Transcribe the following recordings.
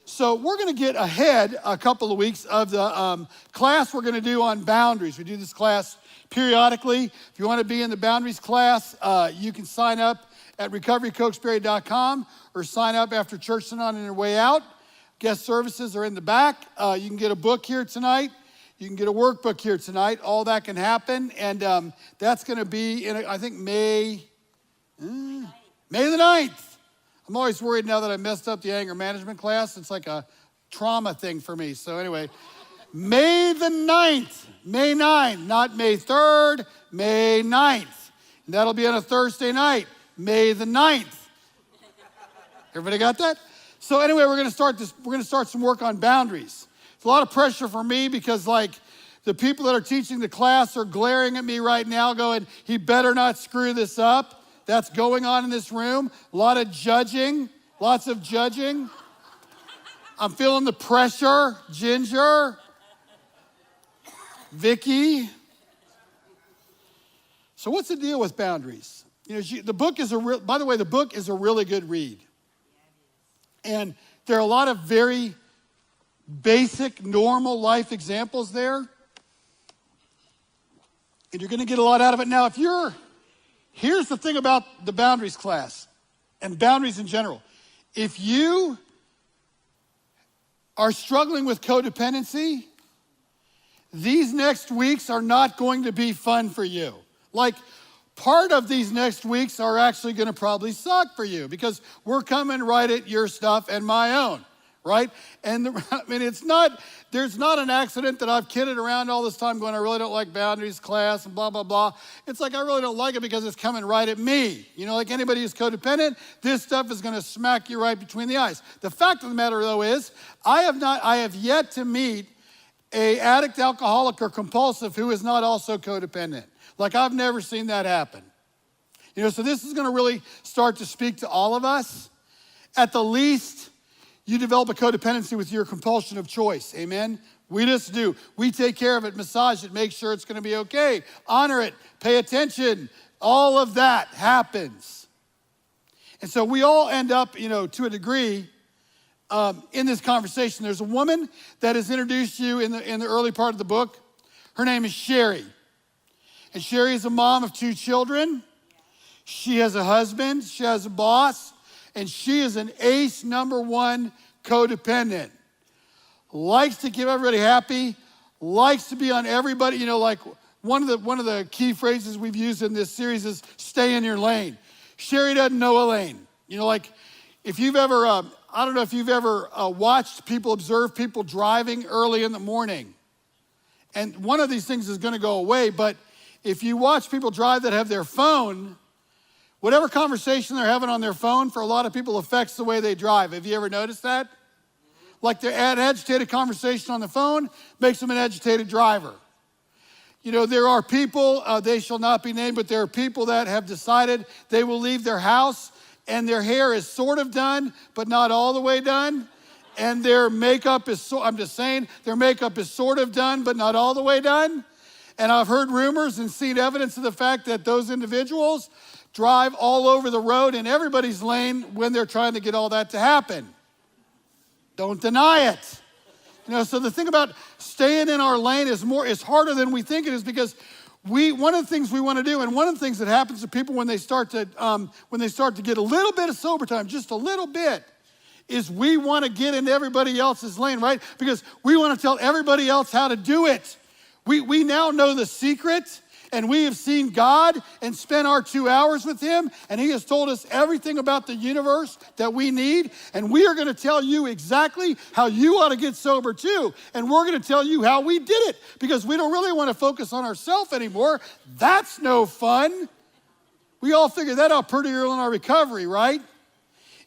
So we're going to get ahead a couple of weeks of the class we're going to do on boundaries. We do this class periodically. If you want to be in the boundaries class, you can sign up at recoverycokesbury.com or sign up after church tonight on your way out. Guest services are in the back. You can get a book here tonight. You can get a workbook here tonight. All that can happen. And that's going to be in, I think, May the 9th. I'm always worried now that I messed up the anger management class. It's like a trauma thing for me. So anyway, May the 9th, May 9th, not May 3rd, May 9th. And that'll be on a Thursday night, May the 9th. Everybody got that? So anyway, we're going to start some work on boundaries. It's a lot of pressure for me because like the people that are teaching the class are glaring at me right now going, he better not screw this up. That's going on in this room. A lot of judging, lots of judging. I'm feeling the pressure. Ginger, Vicky. So what's the deal with boundaries? You know, the book is by the way, the book is a really good read. And there are a lot of very basic, normal life examples there. And you're going to get a lot out of it. Now, here's the thing about the boundaries class and boundaries in general. If you are struggling with codependency, these next weeks are not going to be fun for you. Like, part of these next weeks are actually going to probably suck for you because we're coming right at your stuff and my own, right? And I mean, there's not an accident that I've kidded around all this time going, I really don't like boundaries class and blah, blah, blah. It's like, I really don't like it because it's coming right at me. You know, like anybody who's codependent, this stuff is going to smack you right between the eyes. The fact of the matter though is, I have yet to meet a addict, alcoholic, or compulsive who is not also codependent. Like I've never seen that happen. You know, so this is going to really start to speak to all of us. At the least, you develop a codependency with your compulsion of choice, amen? We just do. We take care of it, massage it, make sure it's going to be okay, honor it, pay attention. All of that happens. And so we all end up, you know, to a degree in this conversation. There's a woman that has introduced you in the early part of the book. Her name is Sherry. And Sherry is a mom of 2 children. She has a husband, she has a boss, and she is an ace #1 codependent. Likes to keep everybody happy, likes to be on everybody. You know, like one of the key phrases we've used in this series is stay in your lane. Sherry doesn't know a lane. You know, like if you've ever, I don't know if you've ever observe people driving early in the morning. And one of these things is gonna go away, but if you watch people drive that have their phone, whatever conversation they're having on their phone for a lot of people affects the way they drive. Have you ever noticed that? Like an agitated conversation on the phone makes them an agitated driver. You know, there are people, they shall not be named, but there are people that have decided they will leave their house and their hair is sort of done, but not all the way done. And their makeup is, I'm just saying, their makeup is sort of done, but not all the way done. And I've heard rumors and seen evidence of the fact that those individuals drive all over the road in everybody's lane when they're trying to get all that to happen. Don't deny it. You know, so the thing about staying in our lane is harder than we think it is because one of the things we want to do, and one of the things that happens to people when they start to get a little bit of sober time, just a little bit, is we want to get into everybody else's lane, right? Because we want to tell everybody else how to do it. We now know the secret, and we have seen God and spent our 2 hours with him, and he has told us everything about the universe that we need, and we are going to tell you exactly how you ought to get sober too, and we're going to tell you how we did it, because we don't really want to focus on ourselves anymore. That's no fun. We all figured that out pretty early in our recovery, right?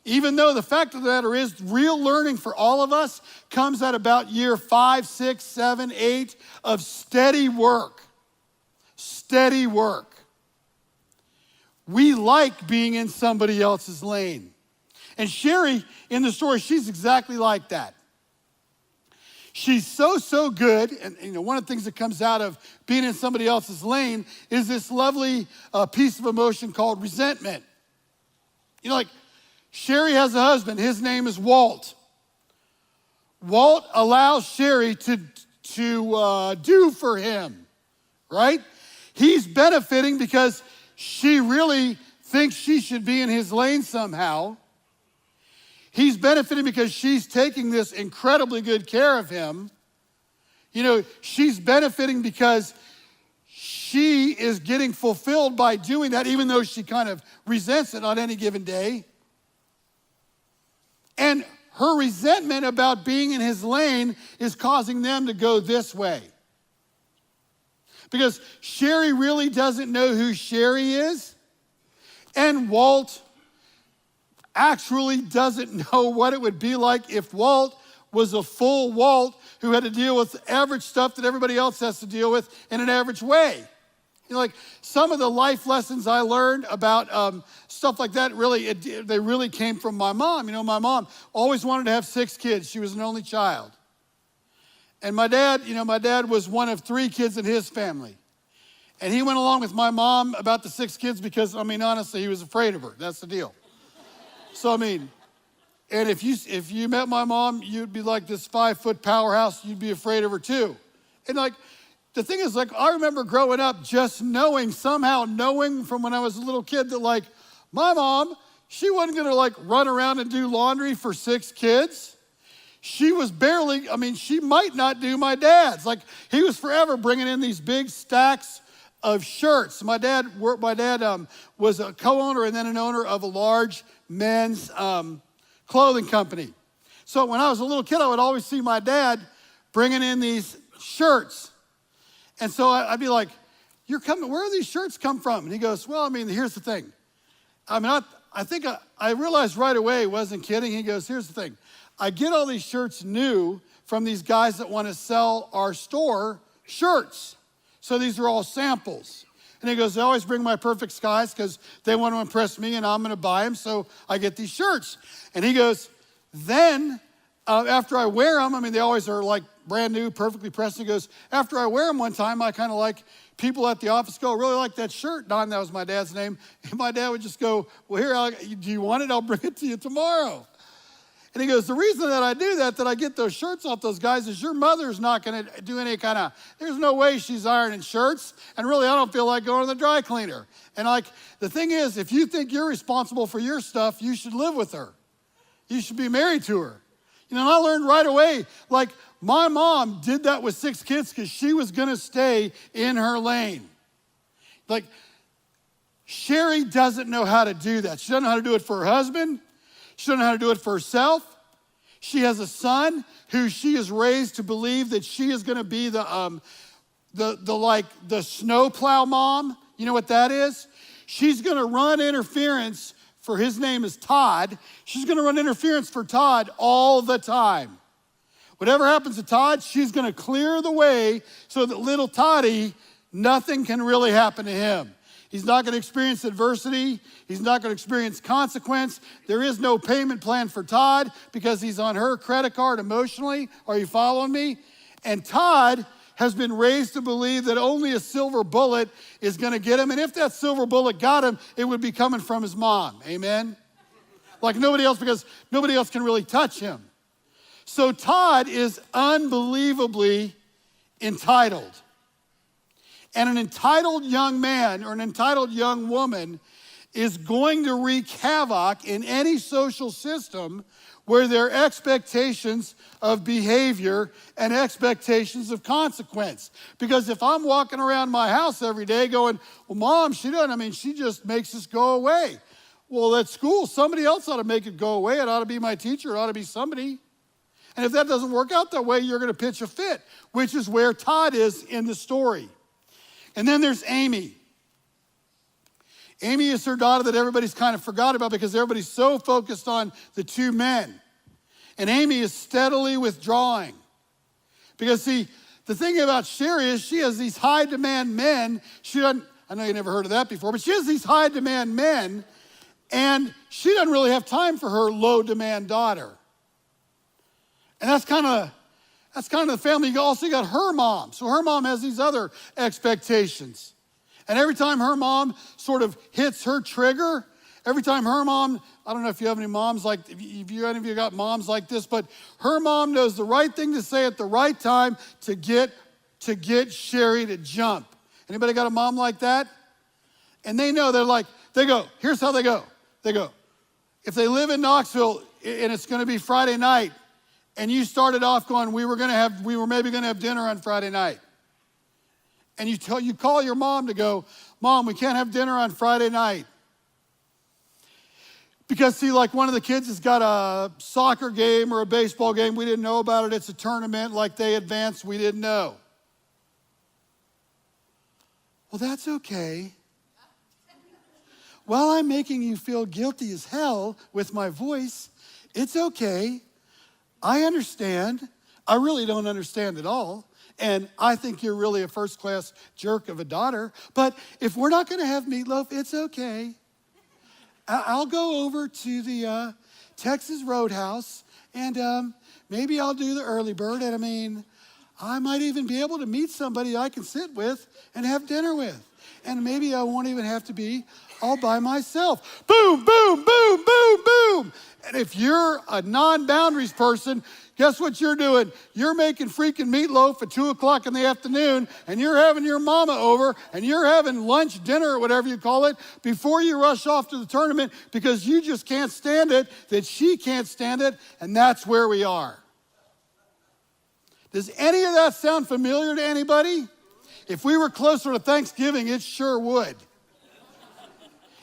Even though the fact of the matter is real learning for all of us comes at about year 5, 6, 7, 8 of steady work. Steady work. We like being in somebody else's lane. And Sherry, in the story, she's exactly like that. She's so good, and you know, one of the things that comes out of being in somebody else's lane is this lovely piece of emotion called resentment. You know, like Sherry has a husband, his name is Walt. Walt allows Sherry to do for him, right? He's benefiting because she really thinks she should be in his lane somehow. He's benefiting because she's taking this incredibly good care of him. You know, she's benefiting because she is getting fulfilled by doing that, even though she kind of resents it on any given day. And her resentment about being in his lane is causing them to go this way. Because Sherry really doesn't know who Sherry is, and Walt actually doesn't know what it would be like if Walt was a full Walt who had to deal with the average stuff that everybody else has to deal with in an average way. You know, like some of the life lessons I learned about stuff like that, they really came from my mom. You know, my mom always wanted to have 6 kids. She was an only child. And my dad was one of 3 kids in his family. And he went along with my mom about the 6 kids because, honestly, he was afraid of her. That's the deal. So, and if you met my mom, you'd be like this 5-foot powerhouse. You'd be afraid of her too. And the thing is, I remember growing up just knowing from when I was a little kid that my mom, she wasn't gonna run around and do laundry for 6 kids. She was she might not do my dad's. He was forever bringing in these big stacks of shirts. My dad was a co-owner and then an owner of a large men's clothing company. So when I was a little kid, I would always see my dad bringing in these shirts. And so I'd be like, "You're coming, where do these shirts come from?" And he goes, "Well, here's the thing. I think I realized right away he wasn't kidding." He goes, "Here's the thing. I get all these shirts new from these guys that want to sell our store shirts. So these are all samples." And he goes, "They always bring my perfect skies because they want to impress me and I'm going to buy them. So I get these shirts." And he goes, "Then after I wear them, they always are brand new, perfectly pressed." He goes, "After I wear them one time, I kind of people at the office go, 'I really like that shirt.'" Don, that was my dad's name. And my dad would just go, "Well, here, do you want it? I'll bring it to you tomorrow." And he goes, "The reason that I do that I get those shirts off those guys is your mother's not going to do any there's no way she's ironing shirts. And really, I don't feel like going to the dry cleaner. And the thing is, if you think you're responsible for your stuff, you should live with her. You should be married to her." And I learned right away, my mom did that with 6 kids because she was going to stay in her lane. Sherry doesn't know how to do that. She doesn't know how to do it for her husband. She doesn't know how to do it for herself. She has a son who she is raised to believe that she is going to be the snowplow mom. You know what that is? She's going to run interference for, his name is Todd. She's going to run interference for Todd all the time. Whatever happens to Todd, she's going to clear the way so that little Toddy, nothing can really happen to him. He's not going to experience adversity. He's not going to experience consequence. There is no payment plan for Todd because he's on her credit card emotionally. Are you following me? And Todd has been raised to believe that only a silver bullet is going to get him. And if that silver bullet got him, it would be coming from his mom. Amen? Nobody else, because nobody else can really touch him. So Todd is unbelievably entitled. And an entitled young man or an entitled young woman is going to wreak havoc in any social system where there are expectations of behavior and expectations of consequence. Because if I'm walking around my house every day going, "Well, Mom, she doesn't, she just makes us go away." Well, at school, somebody else ought to make it go away. It ought to be my teacher. It ought to be somebody. And if that doesn't work out that way, you're going to pitch a fit, which is where Todd is in the story. And then there's Amy. Amy is her daughter that everybody's kind of forgot about because everybody's so focused on the 2 men. And Amy is steadily withdrawing. Because see, the thing about Sherry is she has these high demand men. I know you never heard of that before, but she has these high demand men, and she doesn't really have time for her low demand daughter. And that's kind of the family. You also got her mom. So her mom has these other expectations. And every time her mom sort of hits her trigger every time her mom, I don't know if you have any moms like, if you any of you got moms like this, but her mom knows the right thing to say at the right time to get Sherry to jump. Anybody got a mom like that? And they know, they go, here's how they go. They go, if they live in Knoxville and it's gonna be Friday night, and you started off going, we were maybe gonna have dinner on Friday night. And you call your mom to go, Mom, we can't have dinner on Friday night. Because see, like one of the kids has got a soccer game or a baseball game, we didn't know about it, it's a tournament, like they advanced, we didn't know. Well, that's okay. While I'm making you feel guilty as hell with my voice, it's okay. I understand. I really don't understand at all. And I think you're really a first-class jerk of a daughter. But if we're not going to have meatloaf, it's okay. I'll go over to the Texas Roadhouse, and maybe I'll do the early bird. And I mean, I might even be able to meet somebody I can sit with and have dinner with. And maybe I won't even have to be all by myself. Boom, boom, boom, boom, boom. And if you're a non-boundaries person, guess what you're doing? You're making freaking meatloaf at 2 o'clock in the afternoon, and you're having your mama over, and you're having lunch, dinner, or whatever you call it, before you rush off to the tournament because you just can't stand it, that she can't stand it, and that's where we are. Does any of that sound familiar to anybody? If we were closer to Thanksgiving, it sure would.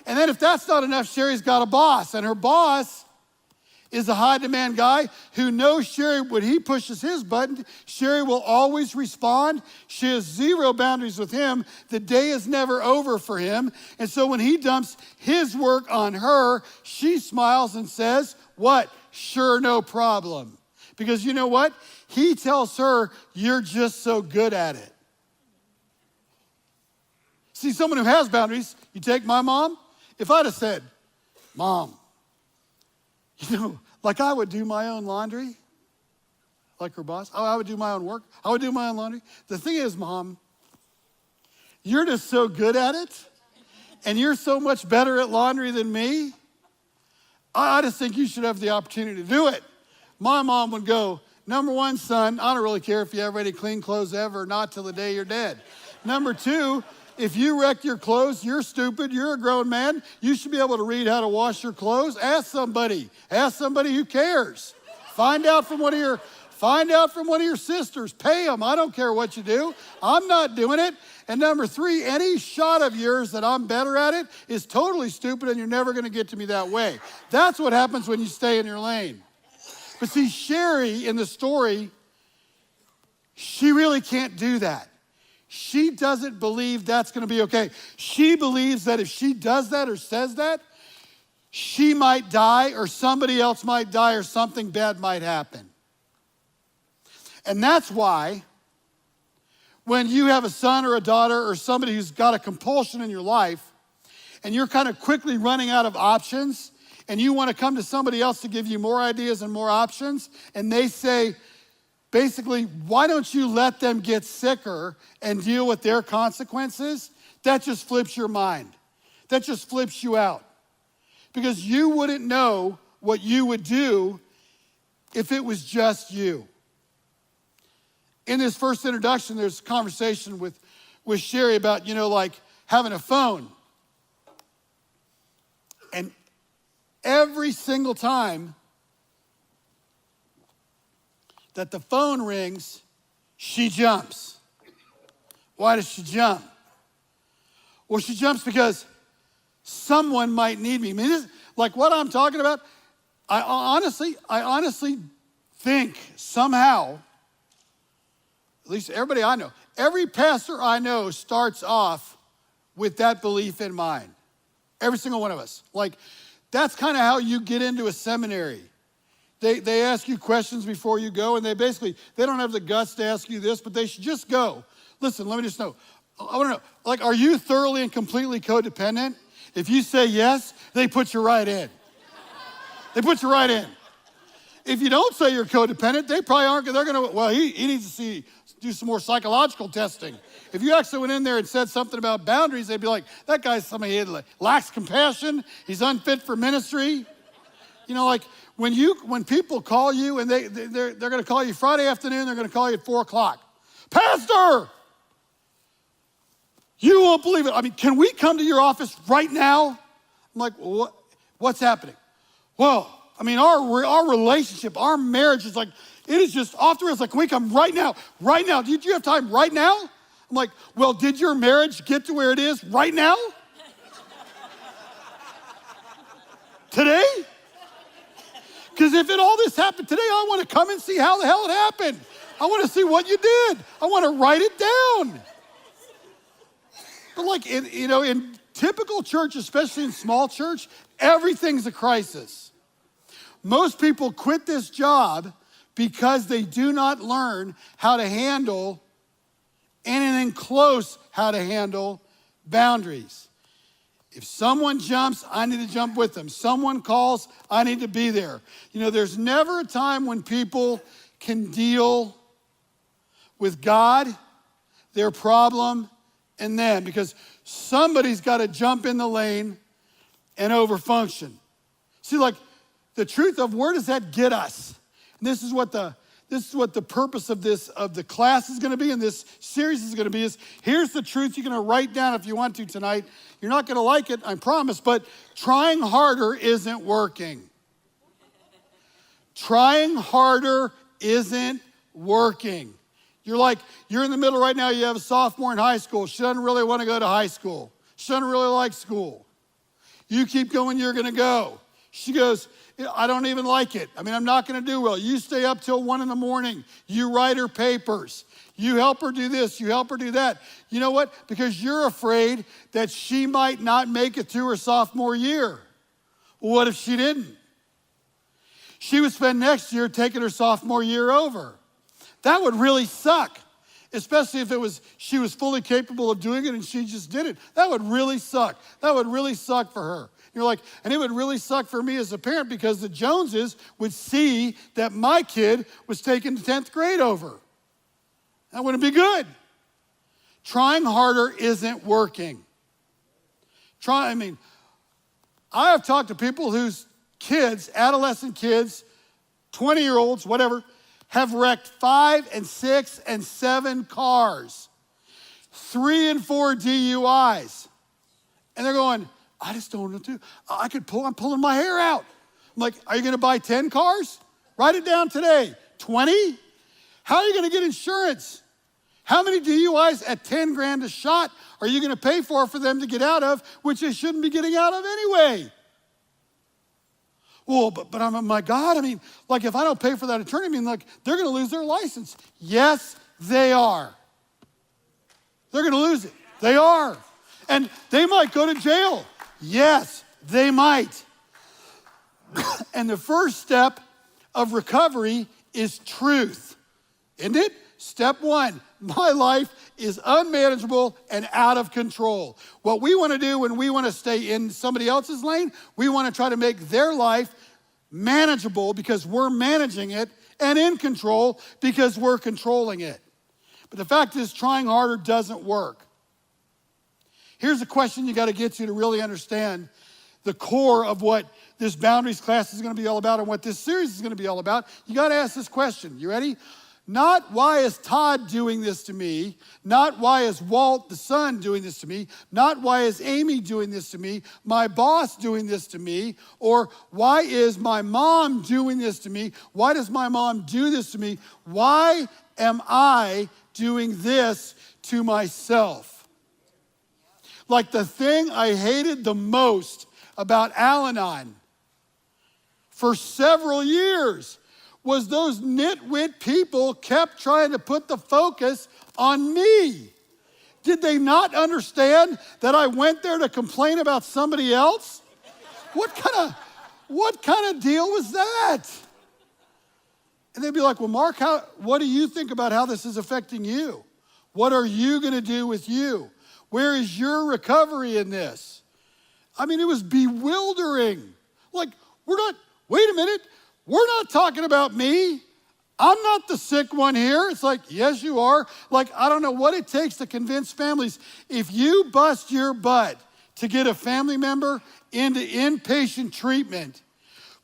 And then if that's not enough, Sherry's got a boss, and her boss is a high-demand guy who knows Sherry, when he pushes his button, Sherry will always respond. She has zero boundaries with him. The day is never over for him. And so when he dumps his work on her, she smiles and says, what? Sure, no problem. Because you know what? He tells her, you're just so good at it. See, someone who has boundaries, you take my mom. If I'd have said, Mom, you know, like I would do my own laundry, like her boss. I would do my own work. I would do my own laundry. The thing is, Mom, you're just so good at it, and you're so much better at laundry than me. I just think you should have the opportunity to do it. My mom would go, number one, son, I don't really care if you have any clean clothes ever or not till the day you're dead. Number two, if you wreck your clothes, you're stupid, you're a grown man, you should be able to read how to wash your clothes. Ask somebody who cares. Find out from one of your sisters, pay them, I don't care what you do. I'm not doing it. And number three, any shot of yours that I'm better at it is totally stupid and you're never gonna get to me that way. That's what happens when you stay in your lane. But see, Sherry in the story, she really can't do that. She doesn't believe that's going to be okay. She believes that if she does that or says that, she might die or somebody else might die or something bad might happen. And that's why when you have a son or a daughter or somebody who's got a compulsion in your life and you're kind of quickly running out of options and you want to come to somebody else to give you more ideas and more options, and they say, basically, why don't you let them get sicker and deal with their consequences? That just flips your mind. That just flips you out. Because you wouldn't know what you would do if it was just you. In this first introduction, there's a conversation with Sherry about, like having a phone. And every single time that the phone rings, she jumps. Why does she jump? Well, she jumps because someone might need me. I mean, like what I'm talking about, I honestly think somehow, at least everybody I know, every pastor I know starts off with that belief in mind. Every single one of us. Like, that's kind of how you get into a seminary. They ask you questions before you go, and they don't have the guts to ask you this, but they should just go. Listen, let me just know. I want to know, like, are you thoroughly and completely codependent? If you say yes, they put you right in. They put you right in. if you don't say you're codependent, they probably aren't. They're going to, well, he needs to do some more psychological testing. If you actually went in there and said something about boundaries, they'd be like, that guy's somebody who lacks compassion. He's unfit for ministry. You know, like when people call you and they're going to call you Friday afternoon, they're going to call you at 4 o'clock. Pastor, you won't believe it. I mean, can we come to your office right now? I'm like, what's happening? Well, I mean, our relationship, our marriage is like, it is just off the rails. Like, can we come right now? Right now. Did you have time right now? I'm like, well, did your marriage get to where it is right now? Today? Because if all this happened today, I want to come and see how the hell it happened. I want to see what you did. I want to write it down. But like, in typical church, especially in small church, everything's a crisis. Most people quit this job because they do not learn how to handle anything close how to handle boundaries. If someone jumps, I need to jump with them. Someone calls, I need to be there. You know, there's never a time when people can deal with God, their problem, and them, because somebody's got to jump in the lane and overfunction. See, like, the truth of where does that get us? And this is what the purpose of the class is going to be, and this series is going to be, is here's the truth you're going to write down if you want to tonight. You're not going to like it, I promise, but trying harder isn't working. Trying harder isn't working. You're in the middle right now, you have a sophomore in high school. She doesn't really want to go to high school. She doesn't really like school. You keep going, you're going to go. She goes, I don't even like it. I mean, I'm not going to do well. You stay up till 1 a.m. You write her papers. You help her do this. You help her do that. You know what? Because you're afraid that she might not make it through her sophomore year. Well, what if she didn't? She would spend next year taking her sophomore year over. That would really suck, especially if she was fully capable of doing it and she just did it. That would really suck. That would really suck for her. You're like, and it would really suck for me as a parent because the Joneses would see that my kid was taking the 10th grade over. That wouldn't be good. Trying harder isn't working. I have talked to people whose kids, adolescent kids, 20-year-olds, whatever, have wrecked 5 and 6 and 7 cars, 3 and 4 DUIs. And they're going, I just don't know what to do. I'm pulling my hair out. I'm like, are you going to buy 10 cars? Write it down today. 20? How are you going to get insurance? How many DUIs at 10 grand a shot are you going to pay for them to get out of, which they shouldn't be getting out of anyway? Well, but I'm, my God, I mean, like if I don't pay for that attorney, I mean, like they're going to lose their license. Yes, they are. They're going to lose it. They are. And they might go to jail. Yes, they might. And the first step of recovery is truth, isn't it? Step 1, my life is unmanageable and out of control. What we want to do when we want to stay in somebody else's lane, we want to try to make their life manageable because we're managing it, and in control because we're controlling it. But the fact is, trying harder doesn't work. Here's a question you got to get to really understand the core of what this boundaries class is going to be all about and what this series is going to be all about. You got to ask this question. You ready? Not why is Todd doing this to me? Not why is Walt the son doing this to me? Not why is Amy doing this to me? My boss doing this to me? Or why is my mom doing this to me? Why does my mom do this to me? Why am I doing this to myself? Like the thing I hated the most about Al-Anon for several years was those nitwit people kept trying to put the focus on me. Did they not understand that I went there to complain about somebody else? What kind of deal was that? And they'd be like, well, Mark, what do you think about how this is affecting you? What are you going to do with you? Where is your recovery in this? I mean, it was bewildering. Like, wait a minute. We're not talking about me. I'm not the sick one here. It's like, yes, you are. Like, I don't know what it takes to convince families. If you bust your butt to get a family member into inpatient treatment,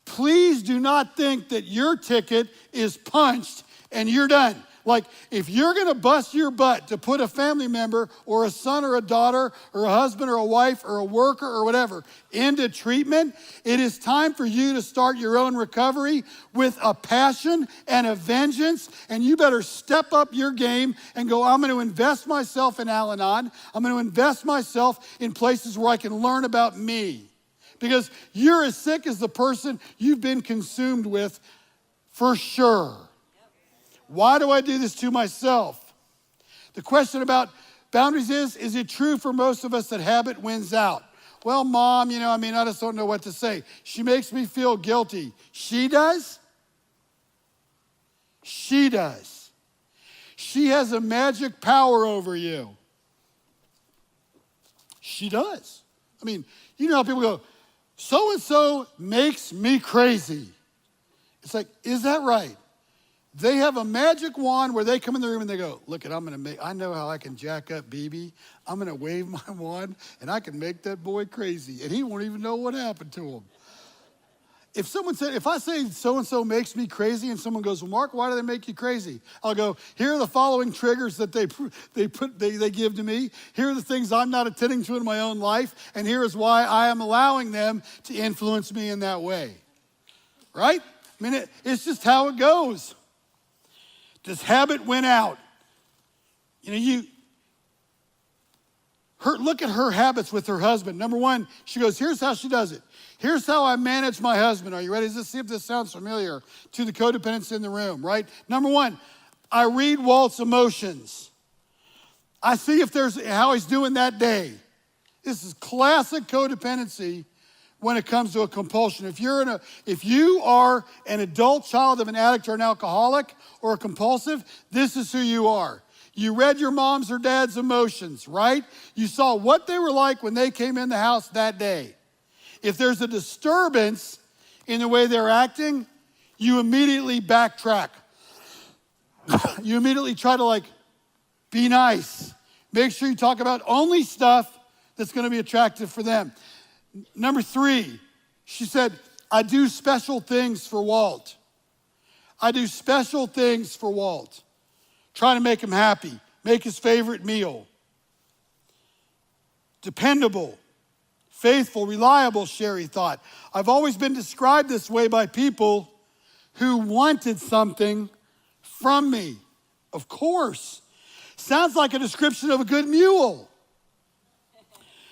please do not think that your ticket is punched and you're done. Like, if you're gonna bust your butt to put a family member or a son or a daughter or a husband or a wife or a worker or whatever into treatment, it is time for you to start your own recovery with a passion and a vengeance, and you better step up your game and go, I'm gonna invest myself in Al-Anon. I'm gonna invest myself in places where I can learn about me. Because you're as sick as the person you've been consumed with for sure. Why do I do this to myself? The question about boundaries is it true for most of us that habit wins out? Well, Mom, I just don't know what to say. She makes me feel guilty. She does? She does. She has a magic power over you. She does. How people go, so-and-so makes me crazy. It's like, is that right? They have a magic wand where they come in the room and they go, look, I know how I can jack up Beebe. I'm gonna wave my wand and I can make that boy crazy and he won't even know what happened to him. If I say so-and-so makes me crazy and someone goes, well, Mark, why do they make you crazy? I'll go, here are the following triggers that they give to me. Here are the things I'm not attending to in my own life. And here is why I am allowing them to influence me in that way. Right? It's just how it goes. Does habit win out? Look at her habits with her husband. Number one, she goes, here's how she does it. Here's how I manage my husband. Are you ready? See if this sounds familiar to the codependents in the room, right? Number one, I read Walt's emotions. I see how he's doing that day. This is classic codependency when it comes to a compulsion. If you are an adult child of an addict or an alcoholic or a compulsive, this is who you are. You read your mom's or dad's emotions, right? You saw what they were like when they came in the house that day. If there's a disturbance in the way they're acting, you immediately backtrack. You immediately try to be nice. Make sure you talk about only stuff that's gonna be attractive for them. Number three, she said, I do special things for Walt. I do special things for Walt. Try to make him happy, make his favorite meal. Dependable, faithful, reliable, Sherry thought. I've always been described this way by people who wanted something from me. Of course. Sounds like a description of a good mule.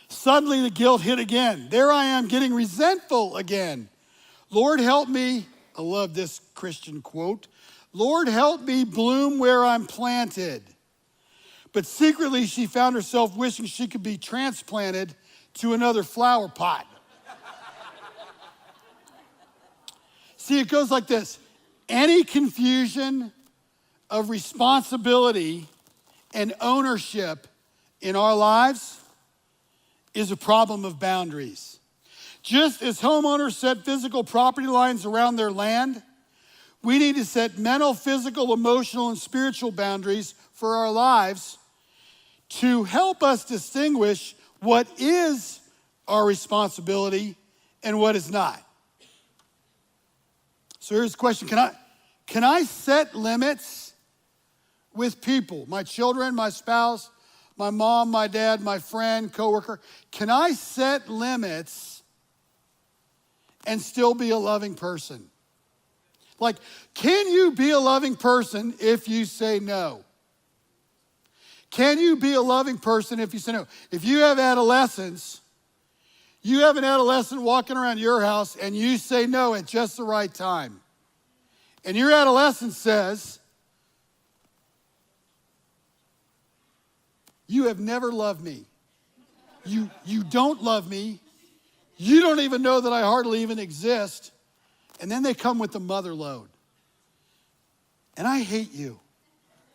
Suddenly the guilt hit again. There I am getting resentful again. Lord help me, I love this Christian quote, Lord help me bloom where I'm planted. But secretly she found herself wishing she could be transplanted to another flower pot. See, it goes like this. Any confusion of responsibility and ownership in our lives is a problem of boundaries. Just as homeowners set physical property lines around their land, we need to set mental, physical, emotional, and spiritual boundaries for our lives to help us distinguish what is our responsibility and what is not. So here's the question, can I set limits with people, my children, my spouse, my mom, my dad, my friend, coworker? Can I set limits and still be a loving person? Can you be a loving person if you say no? Can you be a loving person if you say no? If you have adolescents, you have an adolescent walking around your house and you say no at just the right time. And your adolescent says, you have never loved me. You don't love me. You don't even know that I hardly even exist. And then they come with the mother load. And I hate you.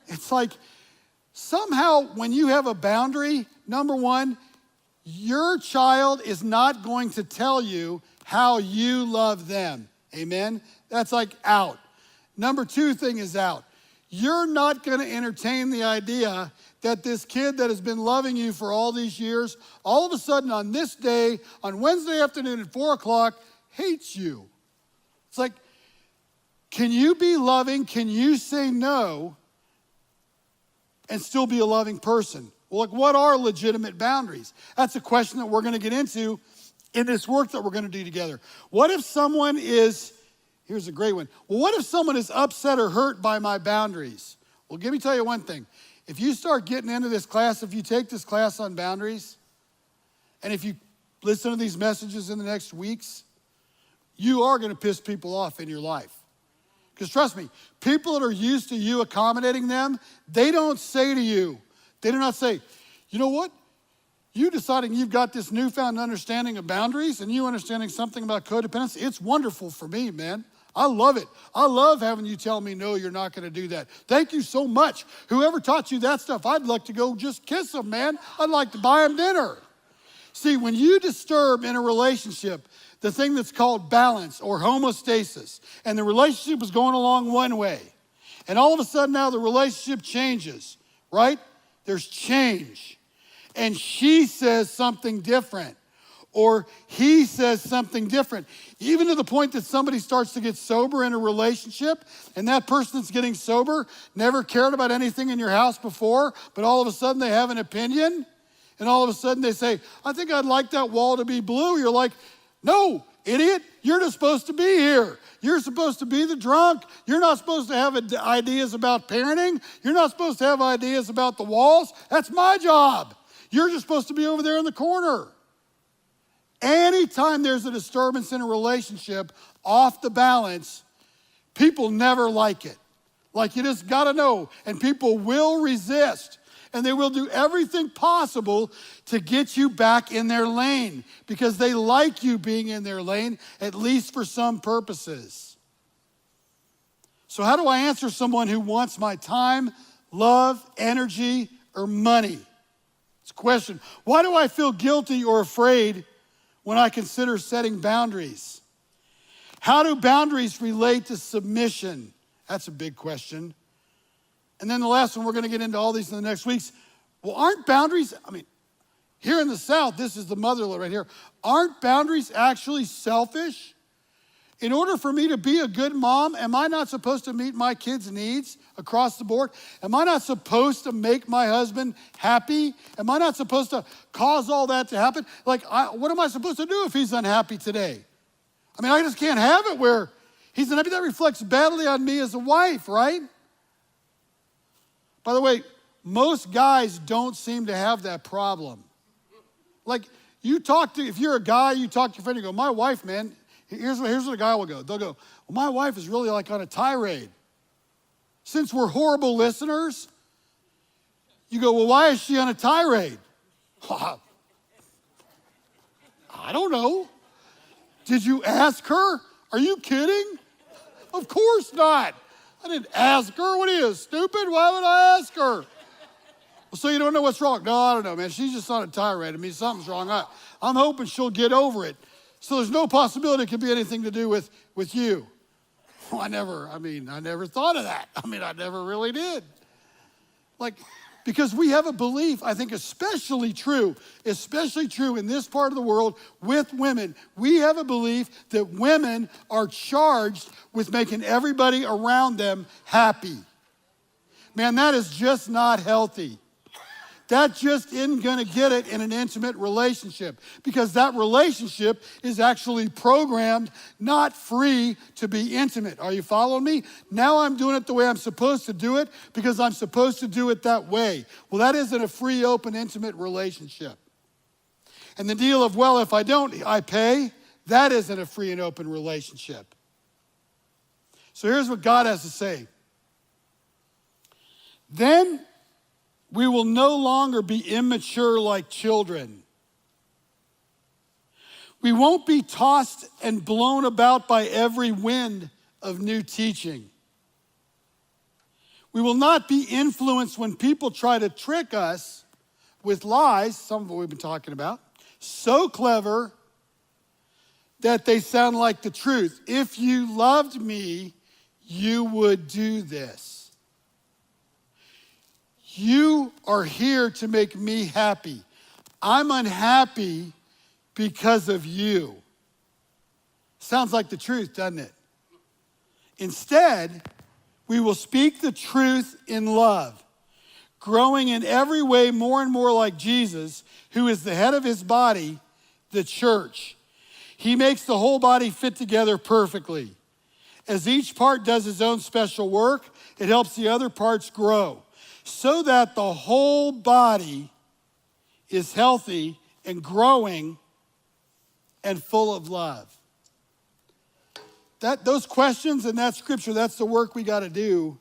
It's like somehow when you have a boundary, number one, your child is not going to tell you how you love them. Amen? That's like out. Number 2 thing is out. You're not going to entertain the idea that this kid that has been loving you for all these years, all of a sudden on this day, on Wednesday afternoon at 4 o'clock, hates you. It's like, can you be loving? Can you say no and still be a loving person? Well, like, what are legitimate boundaries? That's a question that we're going to get into in this work that we're going to do together. What if someone is, here's a great one. Well, what if someone is upset or hurt by my boundaries? Well, let me tell you one thing. If you start getting into this class, if you take this class on boundaries, and if you listen to these messages in the next weeks, you are going to piss people off in your life. Because trust me, people that are used to you accommodating them, they don't say to you, they do not say, you know what? You deciding you've got this newfound understanding of boundaries and you understanding something about codependency, it's wonderful for me, man. I love it. I love having you tell me, no, you're not going to do that. Thank you so much. Whoever taught you that stuff, I'd like to go just kiss them, man. I'd like to buy them dinner. See, when you disturb in a relationship the thing that's called balance or homeostasis, and the relationship is going along one way, and all of a sudden now the relationship changes, right? There's change. And she says something different, or he says something different, even to the point that somebody starts to get sober in a relationship, and that person that's getting sober never cared about anything in your house before, but all of a sudden they have an opinion, and all of a sudden they say, I think I'd like that wall to be blue. You're like, no, idiot, you're not supposed to be here. You're supposed to be the drunk. You're not supposed to have ideas about parenting. You're not supposed to have ideas about the walls. That's my job. You're just supposed to be over there in the corner. Anytime there's a disturbance in a relationship off the balance, people never like it. Like, you just got to know. And people will resist. And they will do everything possible to get you back in their lane because they like you being in their lane, at least for some purposes. So how do I answer someone who wants my time, love, energy, or money? It's a question. Why do I feel guilty or afraid when I consider setting boundaries? How do boundaries relate to submission? That's a big question. And then the last one, we're going to get into all these in the next weeks. Well, aren't boundaries, here in the South, this is the motherland right here. Aren't boundaries actually selfish? In order for me to be a good mom, am I not supposed to meet my kids' needs across the board? Am I not supposed to make my husband happy? Am I not supposed to cause all that to happen? Like, what am I supposed to do if he's unhappy today? I just can't have it where he's unhappy. That reflects badly on me as a wife, right? By the way, most guys don't seem to have that problem. Like, if you're a guy, you talk to your friend, you go, my wife, man, here's what a guy will go. They'll go, well, my wife is really like on a tirade. Since we're horrible listeners, you go, well, why is she on a tirade? I don't know. Did you ask her? Are you kidding? Of course not. I didn't ask her. What are you, stupid? Why would I ask her? Well, so you don't know what's wrong? No, I don't know, man. She's just on a tirade. Something's wrong. I'm hoping she'll get over it. So there's no possibility it could be anything to do with you. Well, I never thought of that. I never really did. Because we have a belief, I think especially true in this part of the world with women. We have a belief that women are charged with making everybody around them happy. Man, that is just not healthy. That just isn't going to get it in an intimate relationship because that relationship is actually programmed, not free to be intimate. Are you following me? Now I'm doing it the way I'm supposed to do it because I'm supposed to do it that way. Well, that isn't a free, open, intimate relationship. And the deal of, well, if I don't, I pay, that isn't a free and open relationship. So here's what God has to say. Then we will no longer be immature like children. We won't be tossed and blown about by every wind of new teaching. We will not be influenced when people try to trick us with lies, some of what we've been talking about, so clever that they sound like the truth. If you loved me, you would do this. You are here to make me happy. I'm unhappy because of you. Sounds like the truth, doesn't it? Instead, we will speak the truth in love, growing in every way more and more like Jesus, who is the head of his body, the church. He makes the whole body fit together perfectly. As each part does its own special work, it helps the other parts grow, so that the whole body is healthy and growing and full of love. Those questions and that scripture, that's the work we got to do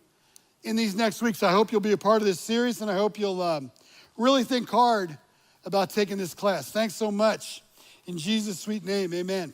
in these next weeks. I hope you'll be a part of this series, and I hope you'll really think hard about taking this class. Thanks so much. In Jesus' sweet name, amen.